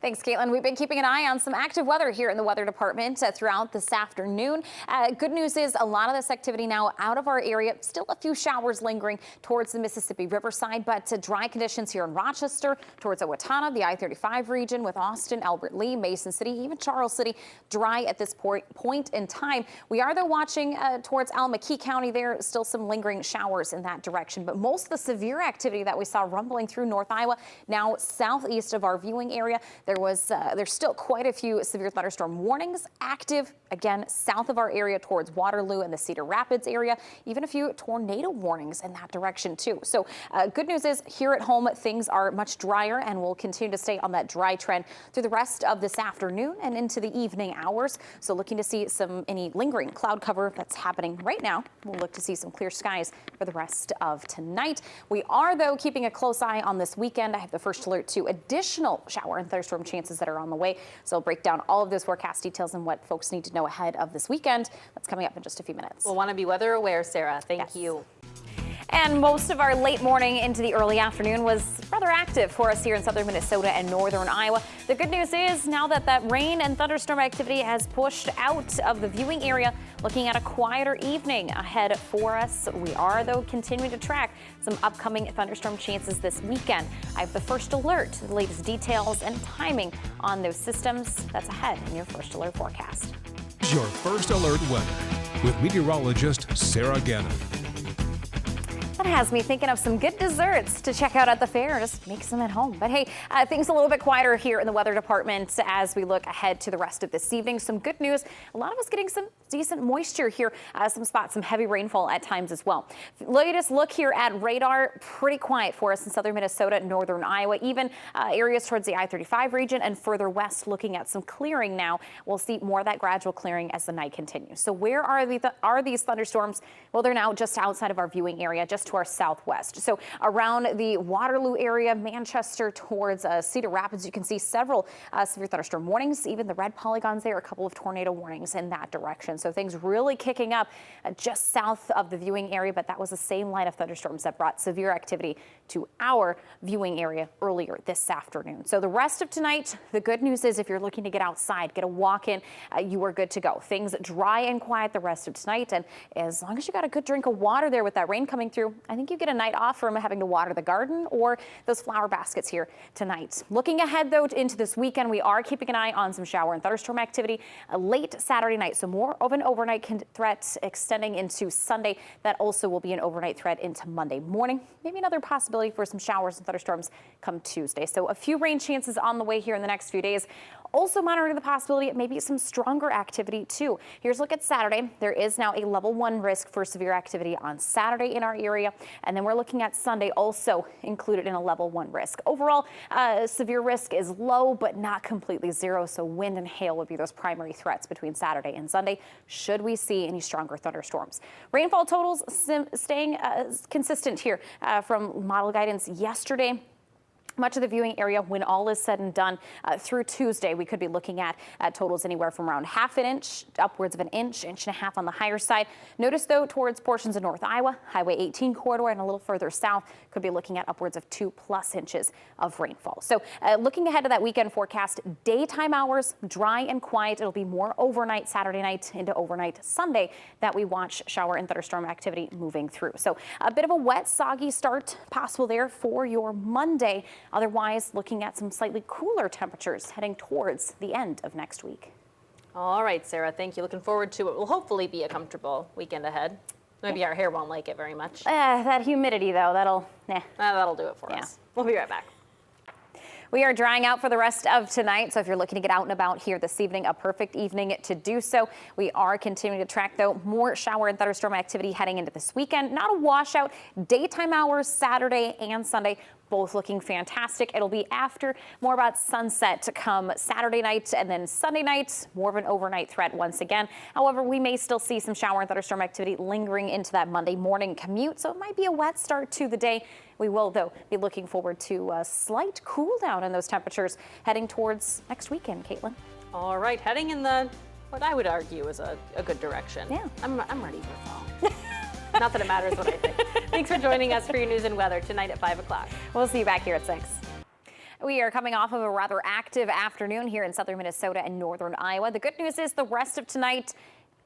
Thanks, Caitlin. We've been keeping an eye on some active weather here in the weather department throughout this afternoon. Good news is a lot of this activity now out of our area. Still a few showers lingering towards the Mississippi Riverside, but dry conditions here in Rochester, towards Owatonna, the I-35 region with Austin, Albert Lee, Mason City, even Charles City, dry at this point in time. We are, though, watching towards Al-McKee County. There still some lingering showers in that direction, but most of the severe activity that we saw rumbling through North Iowa, now southeast of our viewing area. There's still quite a few severe thunderstorm warnings active, again, south of our area towards Waterloo and the Cedar Rapids area, even a few tornado warnings in that direction, too. So good news is here at home, things are much drier and will continue to stay on that dry trend through the rest of this afternoon and into the evening hours. So looking to see any lingering cloud cover that's happening right now. We'll look to see some clear skies for the rest of tonight. We are, though, keeping a close eye on this weekend. I have the first alert to additional shower and thunderstorm chances that are on the way. So I'll break down all of those forecast details and what folks need to know ahead of this weekend. That's coming up in just a few minutes. We'll want to be weather aware, Sarah. Thank you. And most of our late morning into the early afternoon was rather active for us here in southern Minnesota and northern Iowa. The good news is now that rain and thunderstorm activity has pushed out of the viewing area, looking at a quieter evening ahead for us. We are, though, continuing to track some upcoming thunderstorm chances this weekend. I have the first alert, the latest details and timing on those systems. That's ahead in your first alert forecast. Your first alert weather with meteorologist Sarah Gannon. That has me thinking of some good desserts to check out at the fair. Just make some at home. But hey, things a little bit quieter here in the weather department as we look ahead to the rest of this evening. Some good news. A lot of us getting some decent moisture here. Some spots, some heavy rainfall at times as well. Latest look here at radar. Pretty quiet for us in southern Minnesota, northern Iowa, even areas towards the I-35 region and further west looking at some clearing now. We'll see more of that gradual clearing as the night continues. So where are these thunderstorms? Well, they're now just outside of our viewing area, just to our southwest. So around the Waterloo area, Manchester towards Cedar Rapids, you can see several severe thunderstorm warnings. Even the red polygons there, a couple of tornado warnings in that direction. So things really kicking up just south of the viewing area, but that was the same line of thunderstorms that brought severe activity to our viewing area earlier this afternoon. So the rest of tonight, the good news is if you're looking to get outside, get a walk in, you are good to go. Things dry and quiet the rest of tonight. And as long as you got a good drink of water there with that rain coming through, I think you get a night off from having to water the garden or those flower baskets here tonight. Looking ahead, though, into this weekend, we are keeping an eye on some shower and thunderstorm activity late Saturday night. So more of an overnight threat extending into Sunday. That also will be an overnight threat into Monday morning. Maybe another possibility for some showers and thunderstorms come Tuesday. So a few rain chances on the way here in the next few days. Also monitoring the possibility of maybe some stronger activity too. Here's a look at Saturday. There is now a level 1 risk for severe activity on Saturday in our area. And then we're looking at Sunday also included in a level 1 risk. Overall, severe risk is low, but not completely zero. So wind and hail would be those primary threats between Saturday and Sunday should we see any stronger thunderstorms. Rainfall totals staying consistent here from model guidance yesterday. Much of the viewing area, when all is said and done, through Tuesday, we could be looking at totals anywhere from around ½ an inch, upwards of an inch, inch and a half on the higher side. Notice, though, towards portions of North Iowa, Highway 18 corridor, and a little further south, could be looking at upwards of 2+ inches of rainfall. So looking ahead to that weekend forecast, daytime hours, dry and quiet. It'll be more overnight Saturday night into overnight Sunday that we watch shower and thunderstorm activity moving through. So a bit of a wet, soggy start possible there for your Monday. Otherwise, looking at some slightly cooler temperatures heading towards the end of next week. All right, Sarah, thank you. Looking forward to what will hopefully be a comfortable weekend ahead. Maybe our hair won't like it very much. That humidity, though, that'll do it for us. We'll be right back. We are drying out for the rest of tonight, so if you're looking to get out and about here this evening, a perfect evening to do so. We are continuing to track, though, more shower and thunderstorm activity heading into this weekend. Not a washout. Daytime hours Saturday and Sunday, both looking fantastic. It'll be after more about sunset to come Saturday night, and then Sunday night, more of an overnight threat once again. However, we may still see some shower and thunderstorm activity lingering into that Monday morning commute, so it might be a wet start to the day. We will, though, be looking forward to a slight cool down in those temperatures heading towards next weekend, Caitlin. All right, heading in what I would argue is a good direction. Yeah. I'm ready for fall. Not that it matters what I think. Thanks for joining us for your news and weather tonight at 5 o'clock. We'll see you back here at 6. We are coming off of a rather active afternoon here in southern Minnesota and northern Iowa. The good news is the rest of tonight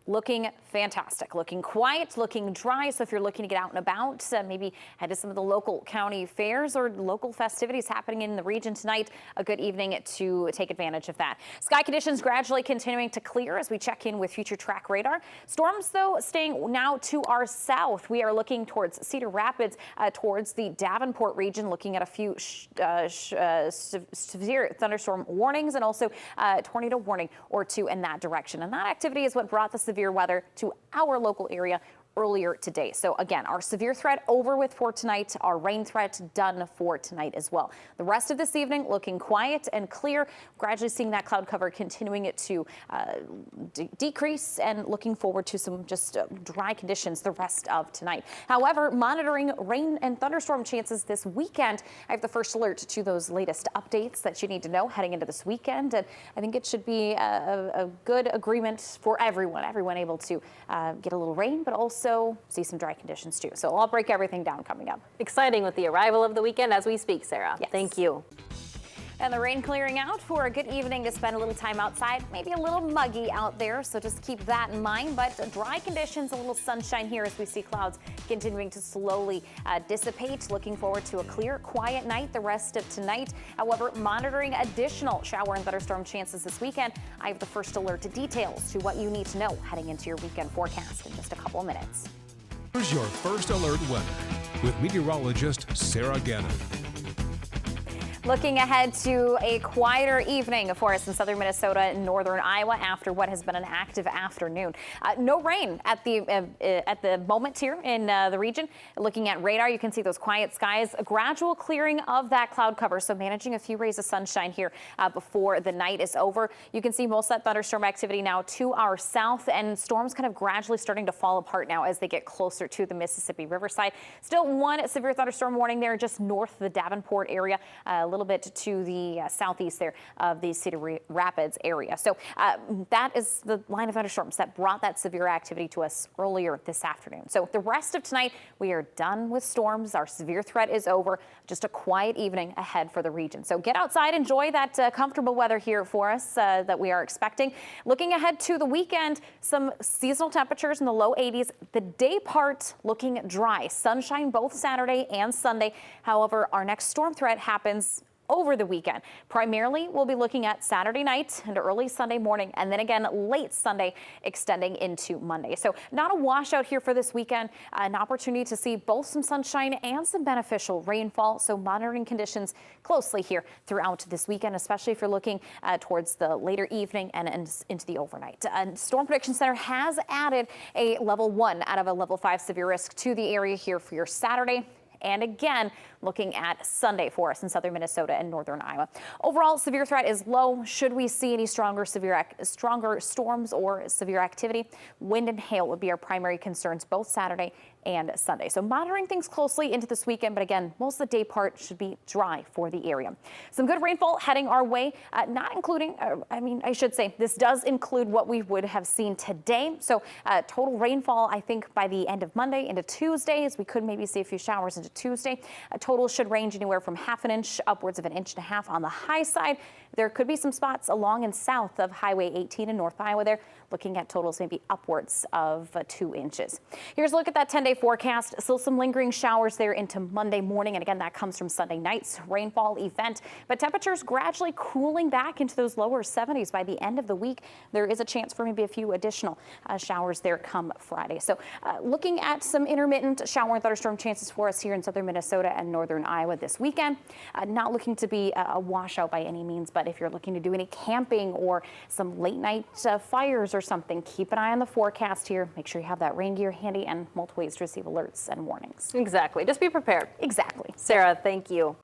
looking fantastic, looking quiet, looking dry. So if you're looking to get out and about, maybe head to some of the local county fairs or local festivities happening in the region tonight, a good evening to take advantage of that. Sky conditions gradually continuing to clear as we check in with future track radar. Storms, though, staying now to our south. We are looking towards Cedar Rapids, towards the Davenport region, looking at a few severe thunderstorm warnings and also tornado warning or two in that direction. And that activity is what brought the severe weather to our local area earlier today. So again, our severe threat over with for tonight, our rain threat done for tonight as well. The rest of this evening looking quiet and clear, gradually seeing that cloud cover continuing it to decrease and looking forward to some just dry conditions the rest of tonight. However, monitoring rain and thunderstorm chances this weekend, I have the first alert to those latest updates that you need to know heading into this weekend. And I think it should be a good agreement for everyone able to get a little rain, but also see some dry conditions too. So I'll break everything down coming up. Exciting with the arrival of the weekend as we speak, Sarah. Yes. Thank you. And the rain clearing out for a good evening to spend a little time outside. Maybe a little muggy out there, so just keep that in mind. But dry conditions, a little sunshine here as we see clouds continuing to slowly dissipate. Looking forward to a clear, quiet night the rest of tonight. However, monitoring additional shower and thunderstorm chances this weekend. I have the first alert to details to what you need to know heading into your weekend forecast in just a couple of minutes. Here's your first alert weather with meteorologist Sarah Gannon. Looking ahead to a quieter evening for us in southern Minnesota and northern Iowa after what has been an active afternoon. No rain at the moment here in the region. Looking at radar, you can see those quiet skies, a gradual clearing of that cloud cover. So managing a few rays of sunshine here before the night is over. You can see most of that thunderstorm activity now to our south, and storms kind of gradually starting to fall apart now as they get closer to the Mississippi Riverside. Still one severe thunderstorm warning there just north of the Davenport area. A little bit to the southeast there of the Cedar Rapids area. So that is the line of thunderstorms that brought that severe activity to us earlier this afternoon. So the rest of tonight, we are done with storms. Our severe threat is over. Just a quiet evening ahead for the region. So get outside, enjoy that comfortable weather here for us that we are expecting. Looking ahead to the weekend, some seasonal temperatures in the low 80s. The day part looking dry. Sunshine both Saturday and Sunday. However, our next storm threat happens over the weekend. Primarily, we'll be looking at Saturday night and early Sunday morning, and then again late Sunday extending into Monday. So not a washout here for this weekend, an opportunity to see both some sunshine and some beneficial rainfall. So monitoring conditions closely here throughout this weekend, especially if you're looking towards the later evening and into the overnight. Storm Prediction Center has added a level 1 out of a level 5 severe risk to the area here for your Saturday. And again, looking at Sunday for us in southern Minnesota and northern Iowa. Overall, severe threat is low. Should we see any stronger storms or severe activity, wind and hail would be our primary concerns both Saturday and Sunday. So monitoring things closely into this weekend, but again, most of the day part should be dry for the area. Some good rainfall heading our way, not including, I should say, this does include what we would have seen today. So total rainfall, I think by the end of Monday into Tuesday, as we could maybe see a few showers into Tuesday. Total should range anywhere from half an inch upwards of 1.5 inches on the high side. There could be some spots along and south of Highway 18 in North Iowa there, looking at totals maybe upwards of 2 inches. Here's a look at that 10-day forecast. Still some lingering showers there into Monday morning. And again, that comes from Sunday night's rainfall event. But temperatures gradually cooling back into those lower 70s by the end of the week. There is a chance for maybe a few additional showers there come Friday. So looking at some intermittent shower and thunderstorm chances for us here in southern Minnesota and northern Iowa this weekend. Not looking to be a washout by any means, but if you're looking to do any camping or some late night fires or something, keep an eye on the forecast here. Make sure you have that rain gear handy and multiple ways to receive alerts and warnings. Exactly. Just be prepared. Exactly. Sarah, thank you.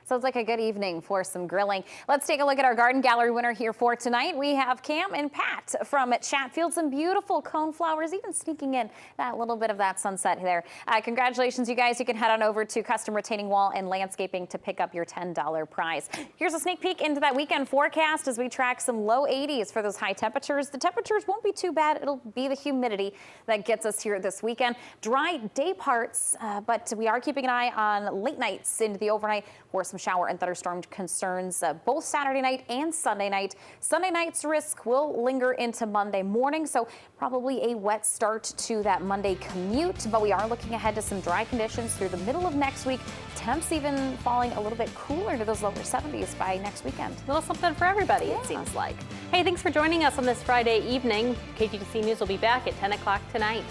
Sounds like a good evening for some grilling. Let's take a look at our garden gallery winner here for tonight. We have Cam and Pat from Chatfield. Some beautiful cone flowers, even sneaking in that little bit of that sunset there. Congratulations, you guys. You can head on over to Custom Retaining Wall and Landscaping to pick up your $10 prize. Here's a sneak peek into that weekend forecast as we track some low 80s for those high temperatures. The temperatures won't be too bad. It'll be the humidity that gets us here this weekend. Dry day parts, but we are keeping an eye on late nights into the overnight for some some shower and thunderstorm concerns both Saturday night and Sunday night. Sunday night's risk will linger into Monday morning, so probably a wet start to that Monday commute. But we are looking ahead to some dry conditions through the middle of next week. Temps even falling a little bit cooler to those lower 70s by next weekend. A little something for everybody, it seems like. Hey, thanks for joining us on this Friday evening. KTTC News will be back at 10 o'clock tonight.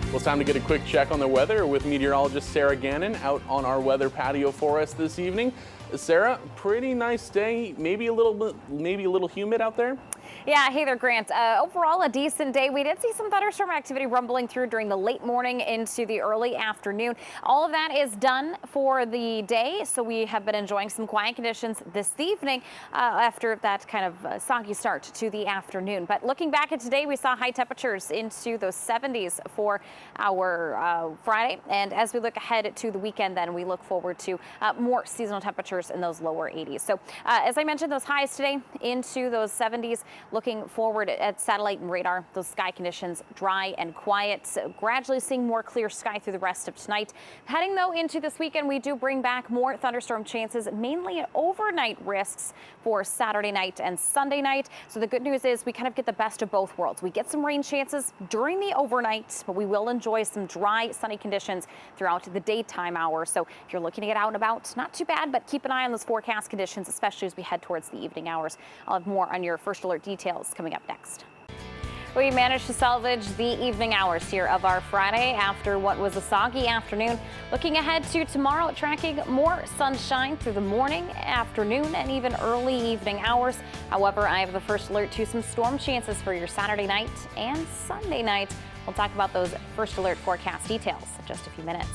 Well, it's time to get a quick check on the weather with meteorologist Sarah Gannon out on our weather patio for us this evening. Sarah, pretty nice day. Maybe a little humid out there. Yeah, hey there, Grant. Overall, a decent day. We did see some thunderstorm activity rumbling through during the late morning into the early afternoon. All of that is done for the day, so we have been enjoying some quiet conditions this evening after that kind of soggy start to the afternoon. But looking back at today, we saw high temperatures into those 70s for our Friday. And as we look ahead to the weekend, then we look forward to more seasonal temperatures in those lower 80s. So as I mentioned, those highs today into those 70s. Looking forward at satellite and radar, those sky conditions dry and quiet, so gradually seeing more clear sky through the rest of tonight. Heading though into this weekend, we do bring back more thunderstorm chances, mainly overnight risks for Saturday night and Sunday night. So the good news is we kind of get the best of both worlds. We get some rain chances during the overnight, but we will enjoy some dry, sunny conditions throughout the daytime hours. So if you're looking to get out and about, not too bad, but keep an eye on those forecast conditions, especially as we head towards the evening hours. I'll have more on your first alert details coming up next. We managed to salvage the evening hours here of our Friday after what was a soggy afternoon. Looking ahead to tomorrow, tracking more sunshine through the morning, afternoon, and even early evening hours. However, I have the first alert to some storm chances for your Saturday night and Sunday night. We'll talk about those first alert forecast details in just a few minutes.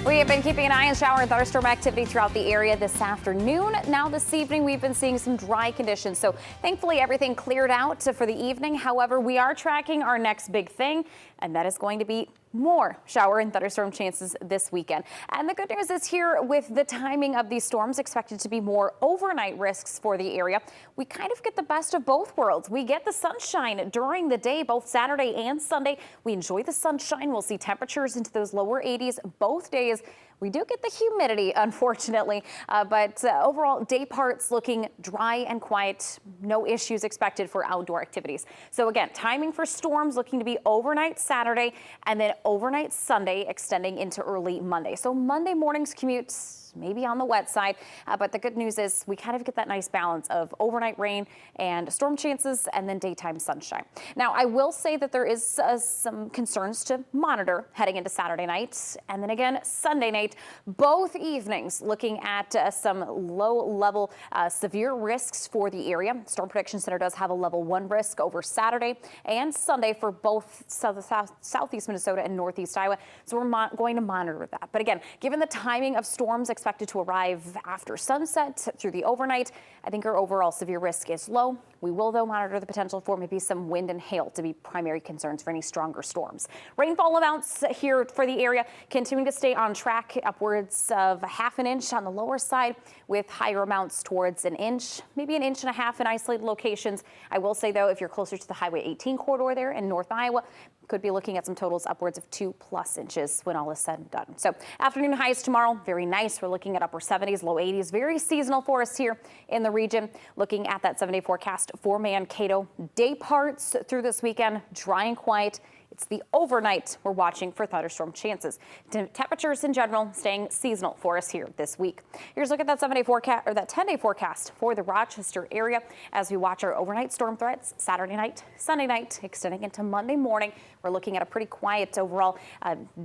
We have been keeping an eye on shower and thunderstorm activity throughout the area this afternoon. Now this evening, we've been seeing some dry conditions. So thankfully, everything cleared out for the evening. However, we are tracking our next big thing, and that is going to be more shower and thunderstorm chances this weekend. And the good news is here with the timing of these storms expected to be more overnight risks for the area. We kind of get the best of both worlds. We get the sunshine during the day, both Saturday and Sunday. We enjoy the sunshine. We'll see temperatures into those lower 80s both days. We do get the humidity, unfortunately, but overall day parts looking dry and quiet. No issues expected for outdoor activities. So again, timing for storms looking to be overnight Saturday and then overnight Sunday extending into early Monday. So Monday morning's commutes maybe on the wet side, but the good news is we kind of get that nice balance of overnight rain and storm chances and then daytime sunshine. Now, I will say that there is some concerns to monitor heading into Saturday night and then again Sunday night, both evenings looking at some low-level severe risks for the area. Storm Prediction Center does have a level 1 risk over Saturday and Sunday for both southeast Minnesota and northeast Iowa, so we're going to monitor that. But again, given the timing of storms expected to arrive after sunset through the overnight, I think our overall severe risk is low. We will, though, monitor the potential for maybe some wind and hail to be primary concerns for any stronger storms. Rainfall amounts here for the area continuing to stay on track, upwards of ½ an inch on the lower side, with higher amounts towards an inch, maybe an inch and a half in isolated locations. I will say, though, if you're closer to the Highway 18 corridor there in North Iowa, could be looking at some totals upwards of 2+ inches when all is said and done. So afternoon highs tomorrow, very nice. We're looking at upper 70s, low 80s, very seasonal for us here in the region. Looking at that 7-day forecast for Mankato. Day parts through this weekend, dry and quiet. It's the overnight we're watching for thunderstorm chances. Temperatures in general staying seasonal for us here this week. Here's a look at that 7-day forecast or that 10-day forecast for the Rochester area as we watch our overnight storm threats Saturday night, Sunday night, extending into Monday morning. We're looking at a pretty quiet overall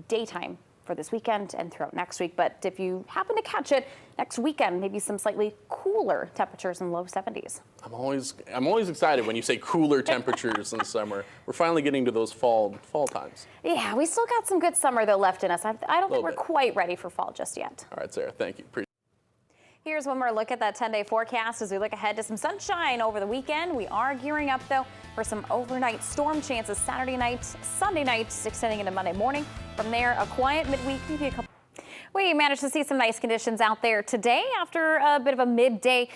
daytime for this weekend and throughout next week. But if you happen to catch it next weekend, maybe some slightly cooler temperatures in low 70s. I'm always excited when you say cooler temperatures in summer. We're finally getting to those fall times. Yeah, we still got some good summer though left in us. I don't think we're quite ready for fall just yet. All right, Sarah, thank you. Here's one more look at that 10-day forecast as we look ahead to some sunshine over the weekend. We are gearing up, though, for some overnight storm chances Saturday night, Sunday night, extending into Monday morning. From there, a quiet midweek, maybe a couple. We managed to see some nice conditions out there today after a bit of a midday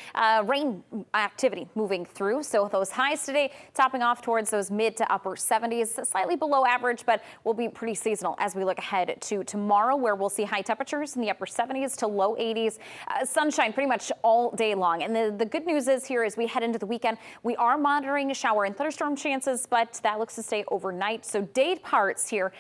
rain activity moving through. So those highs today topping off towards those mid to upper 70s, slightly below average, but will be pretty seasonal as we look ahead to tomorrow, where we'll see high temperatures in the upper 70s to low 80s. Sunshine pretty much all day long. And the good news is here as we head into the weekend, we are monitoring shower and thunderstorm chances, but that looks to stay overnight. So day parts here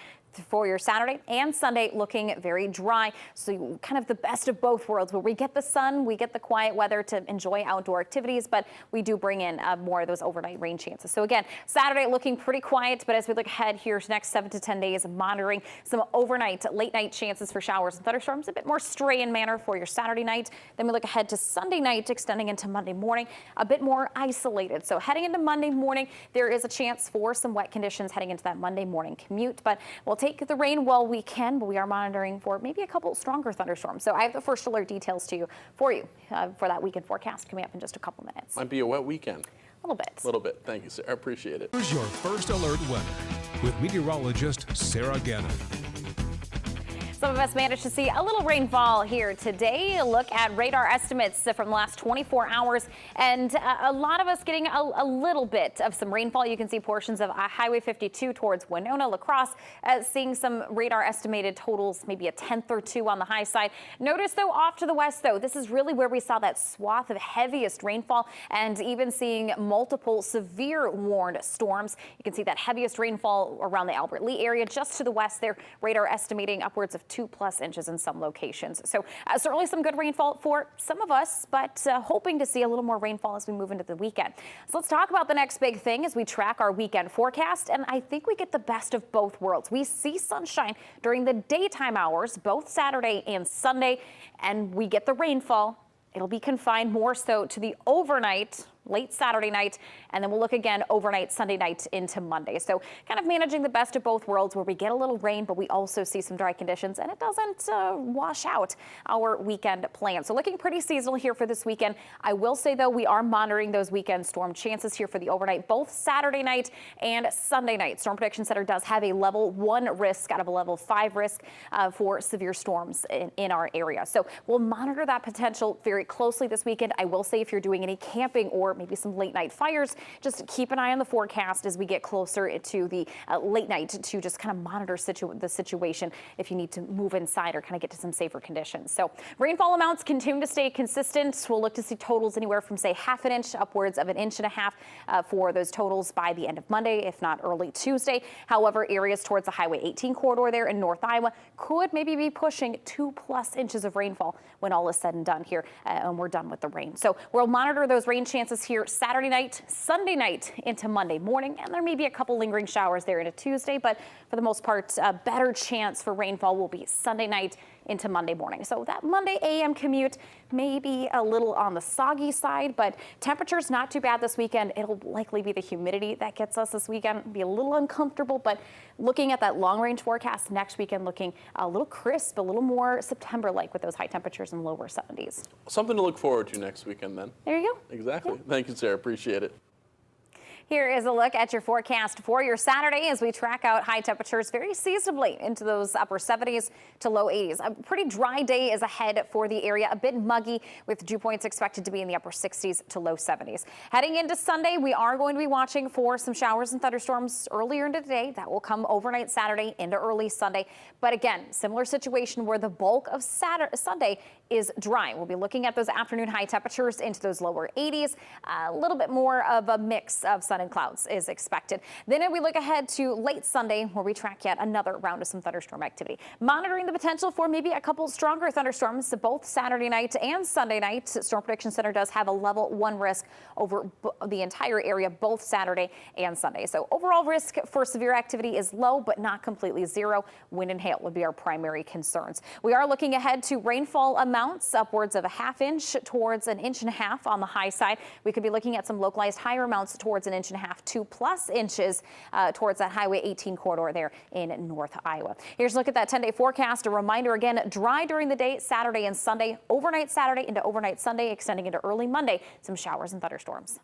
for your Saturday and Sunday looking very dry. So kind of the best of both worlds, where we get the sun, we get the quiet weather to enjoy outdoor activities, but we do bring in more of those overnight rain chances. So again, Saturday looking pretty quiet, but as we look ahead here to next 7 to 10 days, monitoring some overnight, late night chances for showers and thunderstorms, a bit more stray in manner for your Saturday night. Then we look ahead to Sunday night, extending into Monday morning, a bit more isolated. So heading into Monday morning, there is a chance for some wet conditions heading into that Monday morning commute, but we'll take the rain while we can, but we are monitoring for maybe a couple stronger thunderstorms. So I have the first alert details for you for that weekend forecast coming up in just a couple minutes. Might be a wet weekend. A little bit. A little bit. Thank you, Sarah. I appreciate it. Here's your first alert weather with meteorologist Sarah Gannon. Some of us managed to see a little rainfall here today. A look at radar estimates from the last 24 hours, and a lot of us getting a little bit of some rainfall. You can see portions of Highway 52 towards Winona, La Crosse, seeing some radar estimated totals, maybe a tenth or two on the high side. Notice though, off to the west though, this is really where we saw that swath of heaviest rainfall, and even seeing multiple severe warned storms. You can see that heaviest rainfall around the Albert Lee area, just to the west there. Radar estimating upwards of 2+ inches in some locations. So certainly some good rainfall for some of us, but hoping to see a little more rainfall as we move into the weekend. So let's talk about the next big thing as we track our weekend forecast. And I think we get the best of both worlds. We see sunshine during the daytime hours, both Saturday and Sunday, and we get the rainfall. It'll be confined more so to the overnight, late Saturday night, and then we'll look again overnight Sunday night into Monday. So kind of managing the best of both worlds, where we get a little rain, but we also see some dry conditions, and it doesn't wash out our weekend plan. So looking pretty seasonal here for this weekend. I will say, though, we are monitoring those weekend storm chances here for the overnight, both Saturday night and Sunday night. Storm Prediction Center does have a level 1 risk out of a level 5 risk for severe storms in our area. So we'll monitor that potential very closely this weekend. I will say, if you're doing any camping or maybe some late night fires, just keep an eye on the forecast as we get closer to the late night to just kind of monitor the situation if you need to move inside or kind of get to some safer conditions. So rainfall amounts continue to stay consistent. We'll look to see totals anywhere from, say, ½ an inch upwards of 1.5 inches for those totals by the end of Monday, if not early Tuesday. However, areas towards the Highway 18 corridor there in North Iowa could maybe be pushing 2+ inches of rainfall when all is said and done here, and we're done with the rain. So we'll monitor those rain chances here Saturday night, Sunday night into Monday morning, and there may be a couple lingering showers there into Tuesday, but for the most part, a better chance for rainfall will be Sunday night into Monday morning. So that Monday AM commute may be a little on the soggy side, but temperatures not too bad this weekend. It'll likely be the humidity that gets us this weekend. Be a little uncomfortable, but looking at that long range forecast next weekend, looking a little crisp, a little more September-like with those high temperatures in lower 70s. Something to look forward to next weekend then. There you go. Exactly. Yeah. Thank you, Sarah. Appreciate it. Here is a look at your forecast for your Saturday as we track out high temperatures very seasonably into those upper 70s to low 80s. A pretty dry day is ahead for the area, a bit muggy with dew points expected to be in the upper 60s to low 70s. Heading into Sunday, we are going to be watching for some showers and thunderstorms earlier into the day. That will come overnight Saturday into early Sunday. But again, similar situation where the bulk of Sunday is dry. We'll be looking at those afternoon high temperatures into those lower 80s. A little bit more of a mix of sun and clouds is expected. Then we look ahead to late Sunday, where we track yet another round of some thunderstorm activity. Monitoring the potential for maybe a couple stronger thunderstorms both Saturday night and Sunday night. Storm Prediction Center does have a level 1 risk over the entire area both Saturday and Sunday. So overall risk for severe activity is low, but not completely zero. Wind and hail would be our primary concerns. We are looking ahead to rainfall amounts upwards of ½ inch towards 1.5 inches on the high side. We could be looking at some localized higher amounts towards 1.5 inches, 2+ inches towards that Highway 18 corridor there in North Iowa. Here's a look at that 10-day forecast. A reminder again, dry during the day, Saturday and Sunday, overnight Saturday into overnight Sunday, extending into early Monday, some showers and thunderstorms.